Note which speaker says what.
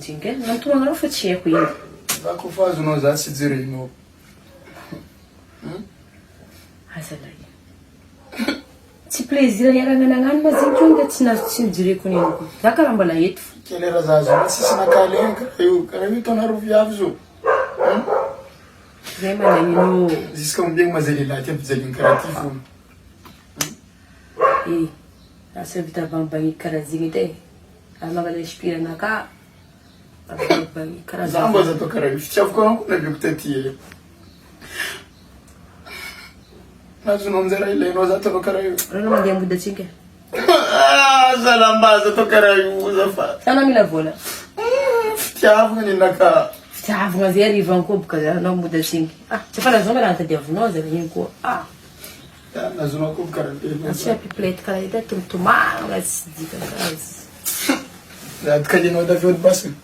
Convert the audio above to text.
Speaker 1: tsinga nantomagna anao fa tsy haiko ino
Speaker 2: va kofa azonao za tsy jerenao
Speaker 1: azalahy tsy plaisir iaragna nagnano ma zegny keo nga tsy nazo tsy nijireko neniko za karaha mbola eto
Speaker 2: kelera za azonao tsisy nakalena karaha io taonaro viavy zao
Speaker 1: zay mananino
Speaker 2: jusqu'à ombiagny maha zay lehilahy ty ampijaliny karaha ty fony
Speaker 1: asa vita bangibangity karaha zegny edy e ary mangala inspiranaka bangibangity karaha
Speaker 2: za mbo aza atao karaha io fitiavako anao koa naviako taty e azonao amizay raha ilainao za ataonao karaha io
Speaker 1: rano mandeha mody atsika
Speaker 2: zalambaza atao karaha io zafa
Speaker 1: sana mila vola
Speaker 2: fitiavana nenaka
Speaker 1: fitiavagna zay arivany koa boka za anao mody atsika tsy efa lazao mala antadiavinao zay iny koa
Speaker 2: nazonao koa karaha be
Speaker 1: tsy apiplety karaha edy tomtomagna tsy dika karaha
Speaker 2: za tikalinao davy ody basiny